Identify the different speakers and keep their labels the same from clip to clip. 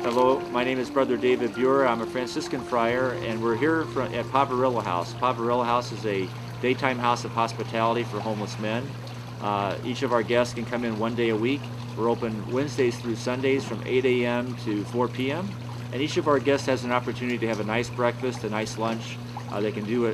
Speaker 1: Hello, my name is Brother David Buer. I'm a Franciscan friar, and we're here at Poverello House. Poverello House is a daytime house of hospitality for homeless men. Each of our guests can come in one day a week. We're open Wednesdays through Sundays from 8 a.m. to 4 p.m. And each of our guests has an opportunity to have a nice breakfast, a nice lunch. They can do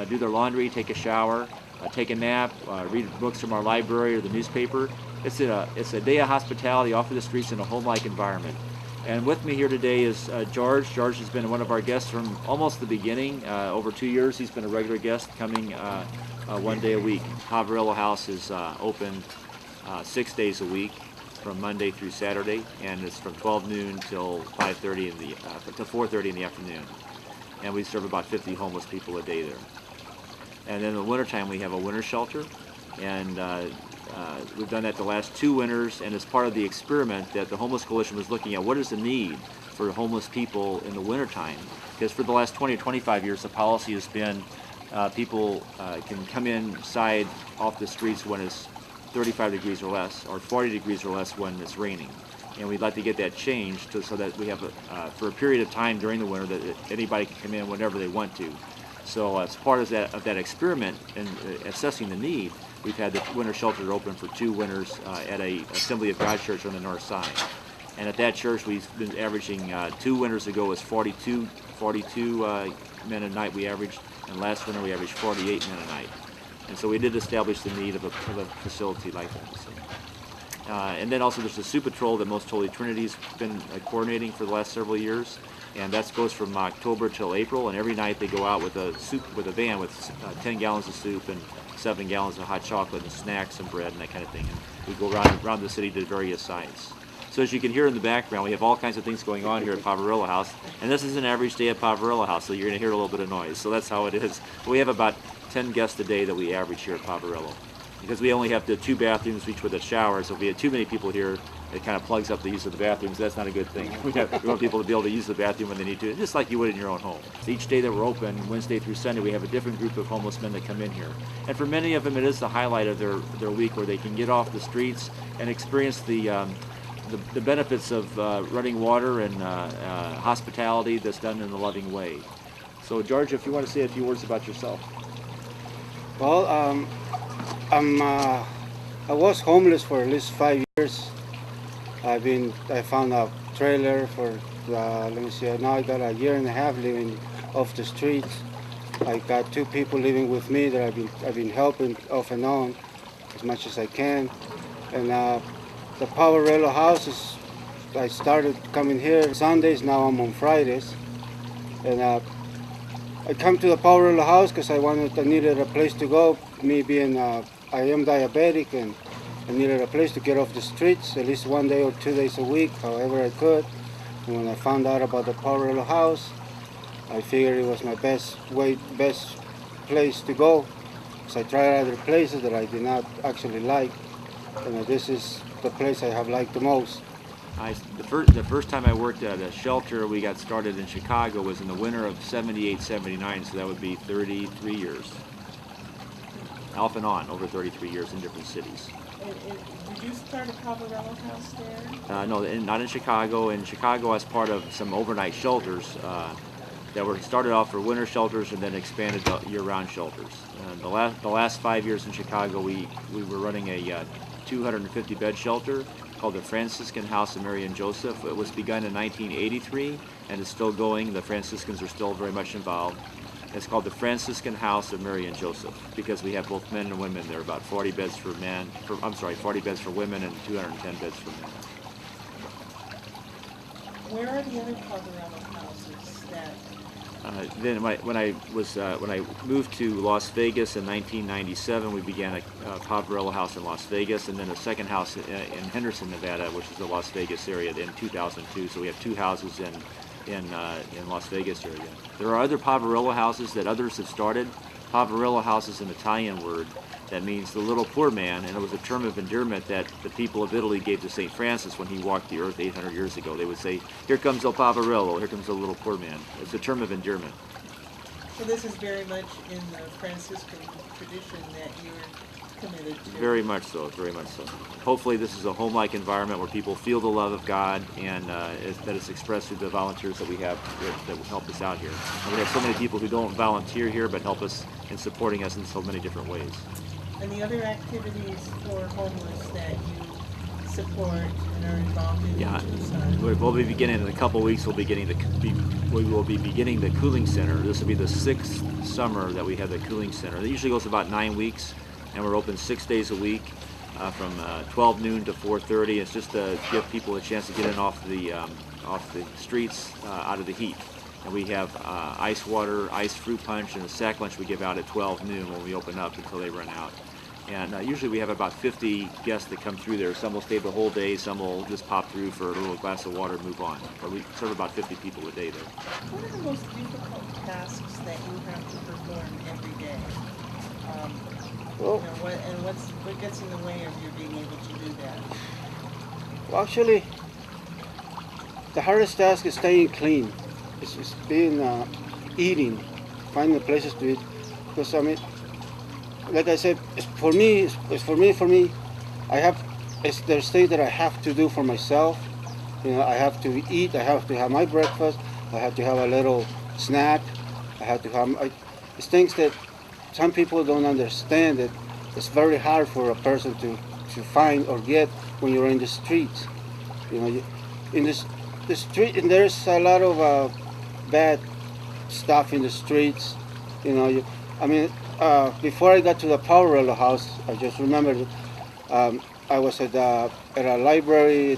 Speaker 1: their laundry, take a shower, take a nap, read books from our library or the newspaper. It's a day of hospitality off of the streets in a home-like environment. And with me here today is George. George has been one of our guests from almost the beginning. Over 2 years, he's been a regular guest, coming one day a week. Poverello House is open 6 days a week, from Monday through Saturday, and it's from 12 noon till 5:30 to 4:30 in the afternoon. And we serve about 50 homeless people a day there. And then in the wintertime, we have a winter shelter, and we've done that the last 2 winters, and as part of the experiment that the Homeless Coalition was looking at, what is the need for homeless people in the wintertime? Because for the last 20 or 25 years, the policy has been people can come inside off the streets when it's 35 degrees or less, or 40 degrees or less when it's raining. And we'd like to get that changed so that we have, for a period of time during the winter, that anybody can come in whenever they want to. So as part of that experiment and assessing the need, we've had the winter shelter open for 2 winters at a Assembly of God church on the north side. And at that church, we've been averaging, 2 winters ago was 42 men a night we averaged, and last winter we averaged 48 men a night. And so we did establish the need of a facility like that. So. And then also there's the Soup Patrol that Most Holy Trinity's been coordinating for the last several years. And that goes from October till April, and every night they go out with a van with 10 gallons of soup and 7 gallons of hot chocolate and snacks and bread and that kind of thing. And we go around the city to various sites. So as you can hear in the background, we have all kinds of things going on here at Poverello House, and this is an average day at Poverello House, so you're going to hear a little bit of noise. So that's how it is. We have about 10 guests a day that we average here at Poverello, because we only have the 2 bathrooms, each with a shower. So if we have too many people here, it kind of plugs up the use of the bathrooms. That's not a good thing. We want people to be able to use the bathroom when they need to, just like you would in your own home. So each day that we're open, Wednesday through Sunday, we have a different group of homeless men that come in here. And for many of them, it is the highlight of their week, where they can get off the streets and experience the benefits of running water and hospitality that's done in a loving way. So George, if you want to say a few words about yourself.
Speaker 2: Well, I was homeless for at least 5 years. I found a trailer for, let me see, now I got a year and a half living off the streets. I got 2 people living with me that I've been helping off and on as much as I can. And the Poverello House I started coming here Sundays, now I'm on Fridays. And I come to the Poverello House because I needed a place to go. Me being, I am diabetic, and I needed a place to get off the streets at least 1 day or 2 days a week, however I could. And when I found out about the Poverello House, I figured it was my best place to go. So I tried other places that I did not actually like, and this is the place I have liked the most.
Speaker 1: The first time I worked at a shelter we got started in Chicago was in the winter of 78, 79, so that would be 33 years. Off and on, over 33 years in different cities.
Speaker 3: Did you start a Poverello House there?
Speaker 1: No, not in Chicago. In Chicago, as part of some overnight shelters that were started off for winter shelters and then expanded to year-round shelters. The last 5 years in Chicago, we were running a 250-bed shelter called the Franciscan House of Mary and Joseph. It was begun in 1983 and is still going. The Franciscans are still very much involved. It's called the Franciscan House of Mary and Joseph because we have both men and women there. About 40 beds for men. 40 beds for women and 210 beds for men.
Speaker 3: Where are the other Poverello houses that?
Speaker 1: Then when I moved to Las Vegas in 1997, we began a Poverello House in Las Vegas, and then a second house in Henderson, Nevada, which is the Las Vegas area, in 2002. So we have 2 houses in in Las Vegas area. There are other Poverello houses that others have started. Poverello House is an Italian word that means the little poor man, and it was a term of endearment that the people of Italy gave to St. Francis when he walked the earth 800 years ago. They would say, "Here comes El Poverello, here comes the little poor man." It's a term of endearment.
Speaker 3: So this is very much in the Franciscan tradition that you're committed to.
Speaker 1: Very much so, very much so. Hopefully this is a home-like environment where people feel the love of God, and that it's expressed through the volunteers that we have that will help us out here. And we have so many people who don't volunteer here but help us in supporting us in so many different ways.
Speaker 3: And the other activities for homeless that you support and are involved in Tucson?
Speaker 1: We'll be beginning in a couple of weeks. We will be beginning the cooling center. This will be the 6th summer that we have the cooling center. It usually goes about 9 weeks, and we're open 6 days a week from 12 noon to 4:30. It's just to give people a chance to get in off the streets out of the heat. And we have ice water, iced fruit punch, and a sack lunch we give out at 12 noon when we open up until they run out. And usually we have about 50 guests that come through there. Some will stay the whole day, some will just pop through for a little glass of water and move on. But we serve about 50 people a day there.
Speaker 3: What are the most difficult tasks that you have to perform every day?
Speaker 2: Well,
Speaker 3: What gets in the way of your being able to do that?
Speaker 2: well, actually, the hardest task is staying clean. It's being eating, finding places to eat. Because I mean, like I said, for me, there's things that I have to do for myself. You know, I have to eat. I have to have my breakfast. I have to have a little snack. I have to have. It's things that some people don't understand. That it's very hard for a person to find or get when you're in the streets. You know, the street, and there's a lot of bad stuff in the streets. You know, before I got to the Poverello house, I just remembered I was at a library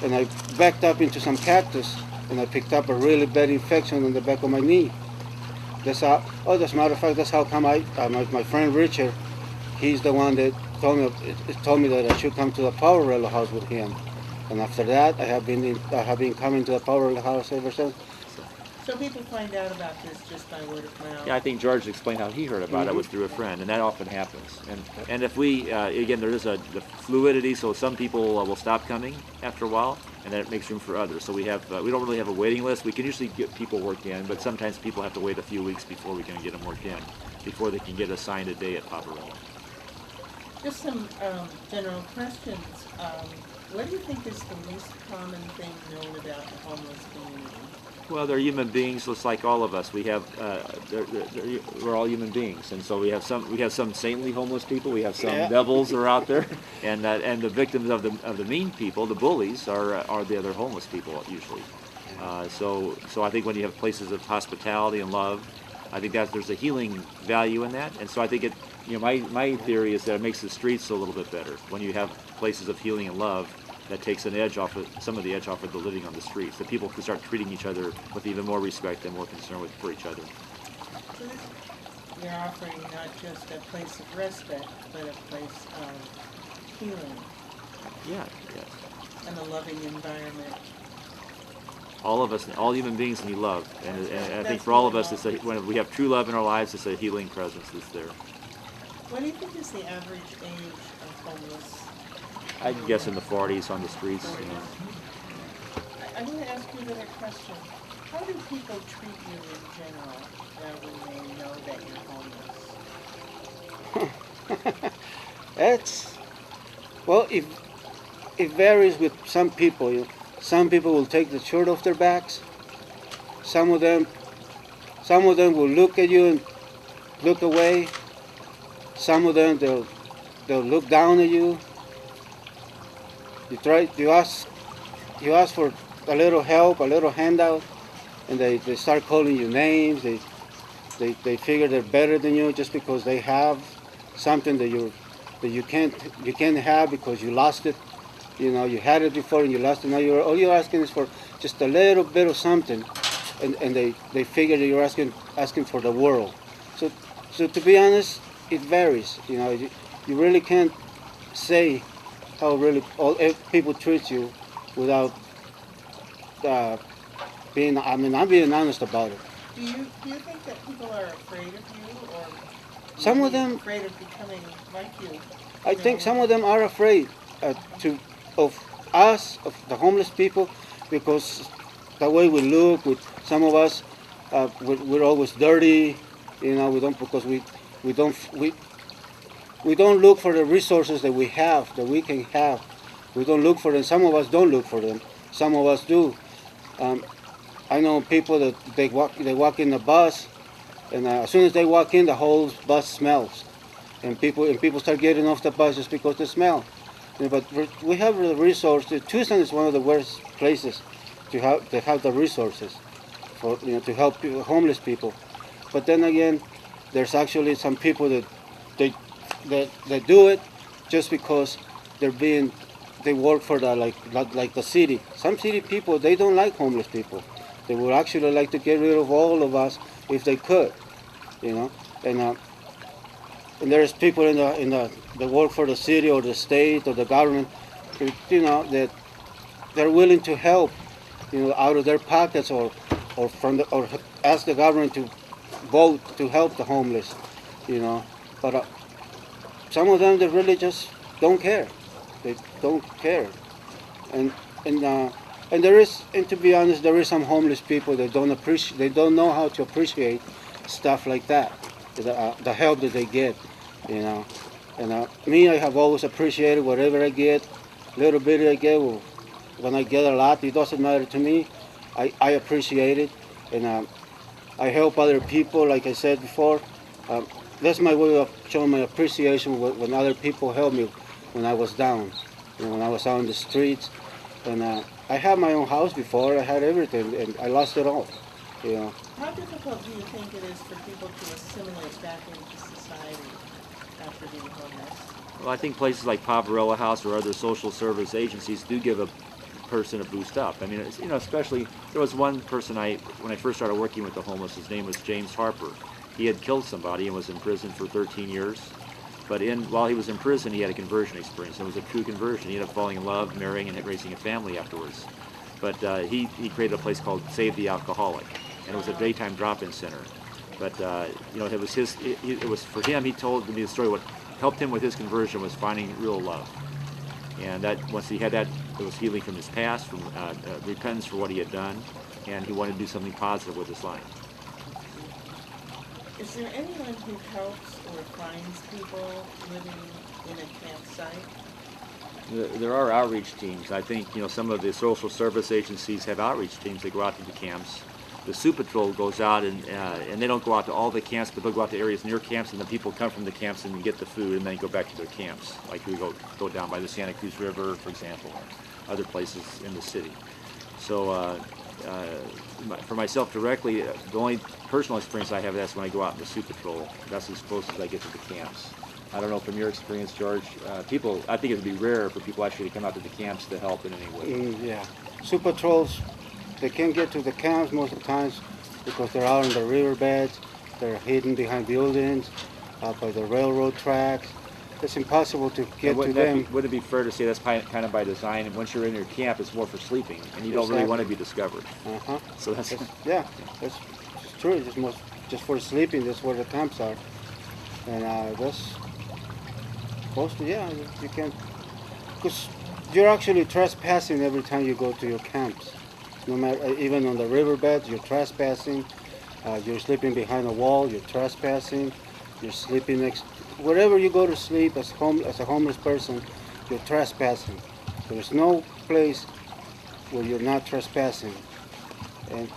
Speaker 2: and I backed up into some cactus and I picked up a really bad infection on the back of my knee. As a matter of fact, that's how come my friend Richard, he's the one that told me that I should come to the Poverello house with him. And after that, I have been coming to the Poverello house ever since.
Speaker 3: So people find out about this just by word of mouth.
Speaker 1: Yeah, I think George explained how he heard about it was through a friend, and that often happens. And if we, again, there is the fluidity, so some people will stop coming after a while, and that makes room for others. So we don't really have a waiting list. We can usually get people worked in, but sometimes people have to wait a few weeks before we can get them worked in, before they can get assigned a day at Poverello.
Speaker 3: Just some general questions. What do you think is the least common thing known about the homeless community?
Speaker 1: Well, they're human beings, just like all of us. We have, we're all human beings, and so we have some saintly homeless people. We have some devils that are out there, and the victims of the mean people, the bullies, are the other homeless people usually. So I think when you have places of hospitality and love, I think that there's a healing value in that, and so I think my theory is that it makes the streets a little bit better when you have places of healing and love. That takes some of the edge off of the living on the streets. That people can start treating each other with even more respect and more concern for each other.
Speaker 3: So you're offering not just a place of respite, but a place of healing.
Speaker 1: Yeah, yes.
Speaker 3: And a loving environment.
Speaker 1: All of us, all human beings need love, and I think for all of us, when we have true love in our lives, it's a healing presence that's there.
Speaker 3: What do you think is the average age of homeless?
Speaker 1: I'd guess in the 40s on the streets. You know.
Speaker 3: I'm going to ask you another question. How do people treat you in general when they know that you're homeless?
Speaker 2: It varies with some people. Some people will take the shirt off their backs. Some of them will look at you and look away. Some of them they'll look down at you. You ask for a little help, a little handout, and they start calling you names. They figure they're better than you just because they have something that you can't have because you lost it. You know, you had it before and you lost it. Now all you're asking is for just a little bit of something, and they figure that you're asking for the world. So to be honest, it varies. You know, you really can't say how really people treat you without I'm being honest about it.
Speaker 3: Do you think that people are afraid of you, or
Speaker 2: Some of
Speaker 3: maybe
Speaker 2: them,
Speaker 3: afraid of becoming like you?
Speaker 2: I
Speaker 3: You
Speaker 2: think
Speaker 3: know?
Speaker 2: some of them are afraid of us, of the homeless people, because the way we look, with some of us, we're always dirty. We don't because we don't we don't look for the resources that we have, that we can have. We don't look for them. Some of us don't look for them. Some of us do. Um, I know people that they walk in the bus, and as soon as they walk in, the whole bus smells, and people start getting off the bus just because they smell. But we have the resources. Tucson is one of the worst places to have the resources for to help homeless people. But then again, there's actually some people they that do it just because they work for like the city. Some city people, they don't like homeless people. They would actually like to get rid of all of us if they could, you know. And there's people that work for the city or the state or the government, that they're willing to help, out of their pockets, or ask the government to vote to help the homeless, But some of them, they really just don't care. They don't care, and and uh, and to be honest, there is some homeless people that they don't know how to appreciate stuff like that, the help that they get, you know. And me, I have always appreciated whatever I get, little bit I get. Well, when I get a lot, it doesn't matter to me. I appreciate it, and I help other people. Like I said before, that's my way of showing my appreciation when other people help me when I was down, when I was out on the streets. And I had my own house before. I had everything, and I lost it all.
Speaker 3: How difficult do you think it is for people to assimilate back into society after being homeless?
Speaker 1: Well, I think places like Poverello House or other social service agencies do give a person a boost up. I mean, especially there was one person when I first started working with the homeless. His name was James Harper. He had killed somebody and was in prison for 13 years. But while he was in prison, he had a conversion experience. It was a true conversion. He ended up falling in love, marrying, and raising a family afterwards. But he created a place called Save the Alcoholic, and it was a daytime drop-in center. But it was it was for him. He told me the story. What helped him with his conversion was finding real love, and that once he had that, it was healing from his past, from repentance for what he had done, and he wanted to do something positive with his life.
Speaker 3: Is there anyone who helps or finds people living in a campsite?
Speaker 1: There are outreach teams. I think some of the social service agencies have outreach teams that go out to the camps. The Soup Patrol goes out and they don't go out to all the camps, but they'll go out to areas near camps, and the people come from the camps and get the food and then go back to their camps. Like we go down by the Santa Cruz River, for example, or other places in the city. So for myself directly, the only personal experience I have that's when I go out in the Soup Patrol. That's as close as I get to the camps. I don't know from your experience, George. I think it would be rare for people actually to come out to the camps to help in any way.
Speaker 2: Yeah, Soup Patrols, they can't get to the camps most of the times because they're out on the riverbeds. They're hidden behind buildings, by the railroad tracks. It's impossible to get to them.
Speaker 1: Would it be fair to say that's kind of by design? And once you're in your camp, it's more for sleeping, and you don't really want to be discovered.
Speaker 2: Uh-huh.
Speaker 1: So that's
Speaker 2: That's true. It's just for sleeping. That's where the camps are, and that's supposed to. Yeah, you can't, because you're actually trespassing every time you go to your camps. No matter, even on the riverbeds, you're trespassing. You're sleeping behind a wall. You're trespassing. You're sleeping wherever you go to sleep as a homeless person, you're trespassing. There's no place where you're not trespassing. And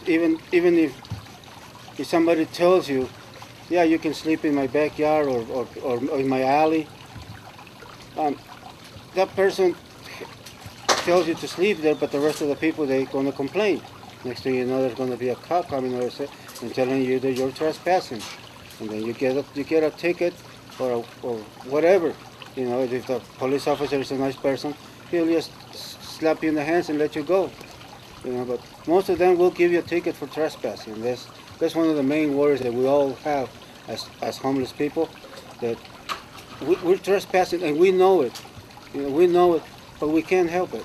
Speaker 2: even if somebody tells you, yeah, you can sleep in my backyard or in my alley, that person tells you to sleep there, but the rest of the people, they're going to complain. Next thing you know, there's going to be a cop coming over and telling you that you're trespassing. And then you get a ticket or whatever. If the police officer is a nice person, he'll just slap you in the hands and let you go. But most of them will give you a ticket for trespassing. That's one of the main worries that we all have as homeless people, that we're trespassing and we know it. We know it, but we can't help it.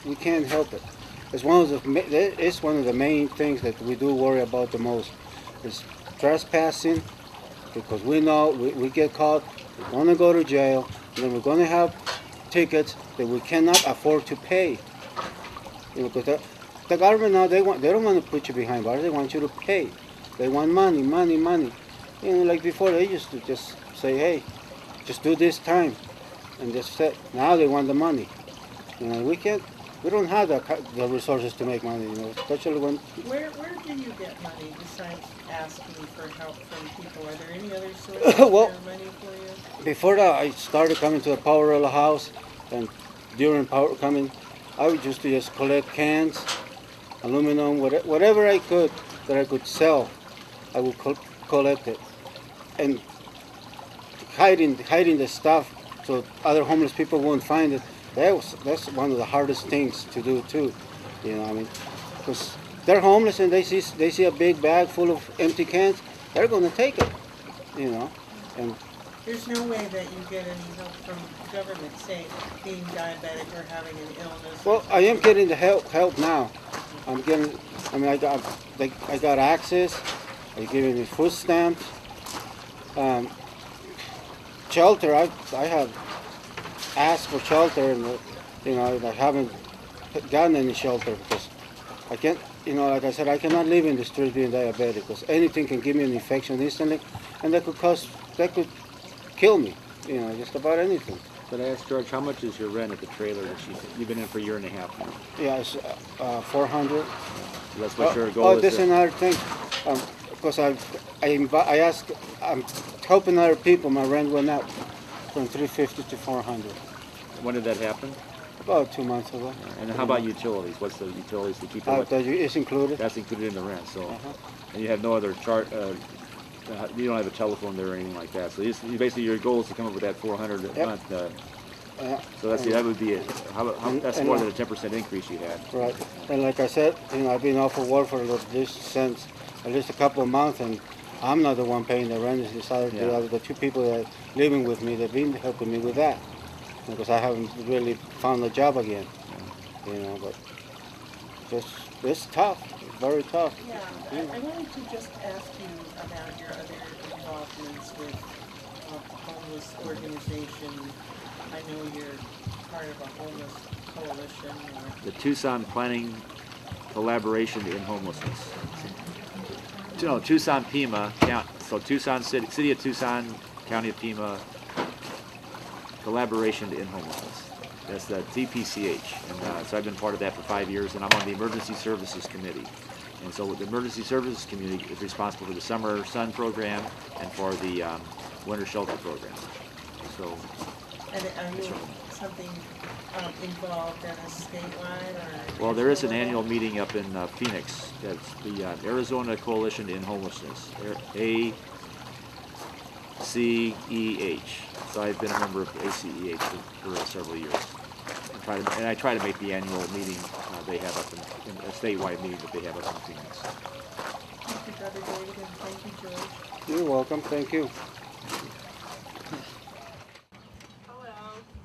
Speaker 2: We can't help it. it's one of the main things that we do worry about the most. Is trespassing, because we know we get caught, we're going to go to jail, and then we're going to have tickets that we cannot afford to pay. You know, because the government now, they don't want to put you behind bars. They want you to pay. They want money, money, money. You know, like before, they used to just say, hey, just do this time, and just set. Now they want the money. You know, we don't have the resources to make money. You know, especially when.
Speaker 3: Where do you get money besides asking for help from people? Are there any other sources
Speaker 2: Well,
Speaker 3: of money for you?
Speaker 2: Before that, I started coming to the Poverello House, and during coming, I would just collect cans, aluminum, whatever I could that I could sell, I would collect it, and hiding the stuff so other homeless people won't find it. That's one of the hardest things to do too. You know, I mean, because they're homeless and they see a big bag full of empty cans, they're going to take it. You know, and
Speaker 3: There's no way that you get any help from government, say, being diabetic or having an illness.
Speaker 2: well, I am getting the help now. I'm getting. I mean, I got access. They're giving me food stamps. Shelter. I have asked for shelter, and you know, I haven't gotten any shelter because I can't. You know, like I said, I cannot live in the streets being diabetic because anything can give me an infection instantly, and that could kill me. You know, just about anything.
Speaker 1: But I asked George, how much is your rent at the trailer that you've been in for a year and a half now?
Speaker 2: Yeah, it's 400.
Speaker 1: That's what your goal is.
Speaker 2: This is another thing. Because I'm helping other people. My rent went up from 350 to 400
Speaker 1: When did that happen?
Speaker 2: about 2 months ago.
Speaker 1: And how about utilities? What's the utilities to keep
Speaker 2: It's included.
Speaker 1: That's included in the rent. So,
Speaker 2: Uh-huh.
Speaker 1: and you have no other chart. You don't have a telephone there or anything like that. So basically, your goal is to come up with that 400 a
Speaker 2: Yep.
Speaker 1: month. So
Speaker 2: And-
Speaker 1: that would be it. That's
Speaker 2: and-
Speaker 1: more than a 10% increase you had.
Speaker 2: Right. And like I said, you know, I've been off of work for since at least a couple of months, and I'm not the one paying the rent. It's the two people that are living with me. They've been helping me with that because I haven't really found a job again. You know, but it's tough. It's very tough.
Speaker 3: Yeah, I wanted to just ask you about your other involvements with homeless organization. I know you're part of a homeless coalition.
Speaker 1: The Tucson Planning Collaboration in Homelessness. No, Tucson Pima, so Tucson City of Tucson, County of Pima, Collaboration in Homelessness. That's the TPCH, and so I've been part of that for 5 years, and I'm on the Emergency Services Committee. And so the Emergency Services Committee is responsible for the Summer Sun Program and for the Winter Shelter Program. So.
Speaker 3: And are you something involved in a statewide or?
Speaker 1: Well, there is an annual meeting up in Phoenix. That's the Arizona Coalition in Homelessness, ACEH. So I've been a member of ACEH for several years. I try to make the annual meeting they have up in a statewide meeting that they have up in Phoenix.
Speaker 3: Thank you, Brother David, and thank you, George.
Speaker 2: You're welcome. Thank you.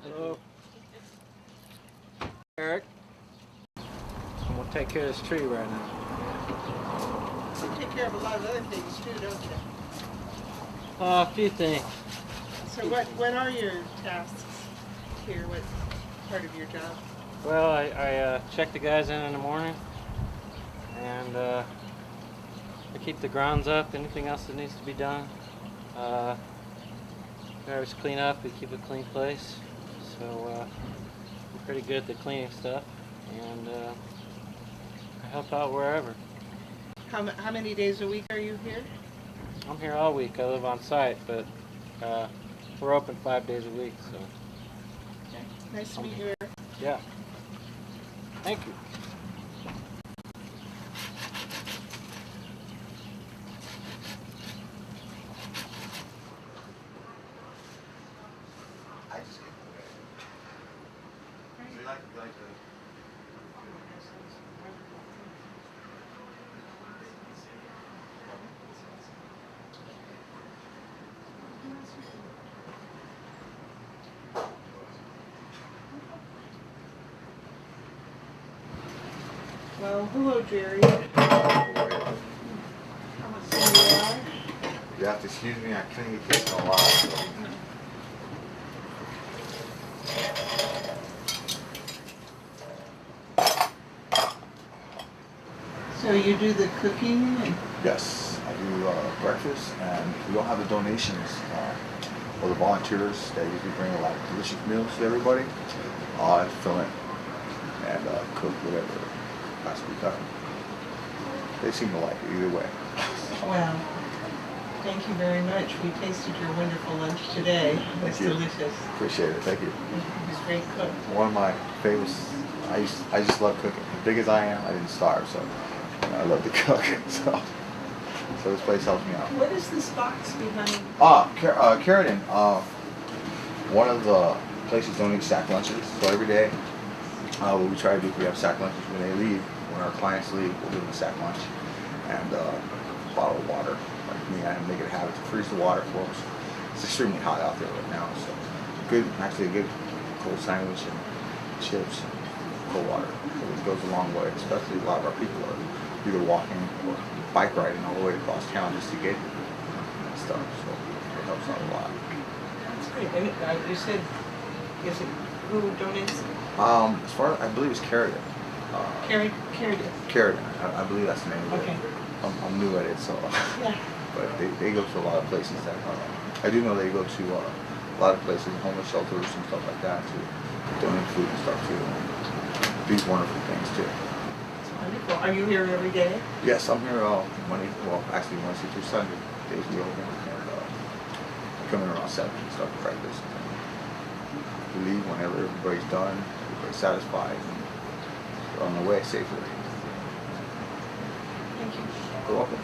Speaker 4: Hello. Eric. I'm gonna take care of this tree right now.
Speaker 3: You take care of a lot of other things too, don't you?
Speaker 4: A few things.
Speaker 3: So what are your tasks here? What part of your job?
Speaker 4: Well, I check the guys in the morning, and I keep the grounds up. Anything else that needs to be done. We always clean up. We keep a clean place. So I'm pretty good at the cleaning stuff, and I help out wherever.
Speaker 3: How many days a week are you here?
Speaker 4: I'm here all week. I live on site, but we're open 5 days a week. So
Speaker 3: Okay. Nice to meet you, Eric.
Speaker 4: yeah. Thank you.
Speaker 3: Well, hello, Jerry. So
Speaker 5: You have to excuse me, I couldn't get this in a lot. So.
Speaker 3: so you do the cooking and
Speaker 5: Yes, I do breakfast, and we don't have the donations or the volunteers. They usually bring a lot of delicious meals to everybody. I fill in and cook whatever has to be done. They seem to like it either way.
Speaker 3: wow. Thank you very much. We tasted your wonderful lunch today. It was
Speaker 5: Thank you.
Speaker 3: delicious.
Speaker 5: Appreciate it. Thank you.
Speaker 3: It was great cook.
Speaker 5: One of my favorites. I just love cooking. As big as I am, I didn't starve, so I love to cook. So this place helps me out.
Speaker 3: What is this box behind?
Speaker 5: Carradine. One of the places donates sack lunches. So every day, what we try to do, we have sack lunches when they leave. When our clients leave, we'll give them a sack lunch and a bottle of water. Like me, I make it a habit to freeze the water for us. It's extremely hot out there right now, so actually a good cold sandwich and chips and cold water. So it goes a long way, especially a lot of our people are either walking or bike riding all the way across town just to get here and stuff. So it helps out a lot.
Speaker 3: That's great. And you said, is it who donates?
Speaker 5: As far as I believe it's Carradine.
Speaker 3: Carradine.
Speaker 5: Carradine. I believe that's the name of
Speaker 3: Okay.
Speaker 5: it. I'm new at it, so.
Speaker 3: Yeah.
Speaker 5: But they go to a lot of places that I do know they go to a lot of places, homeless shelters and stuff like that, to donate food and stuff too. These wonderful things too.
Speaker 3: That's wonderful. Are you here every day?
Speaker 5: Yes, I'm here Monday Wednesday through Sunday. Days we open, and I come in around 7 and start breakfast. We leave whenever everybody's done, everybody's satisfied, and they're on their way safely.
Speaker 3: Thank you.
Speaker 5: You're welcome.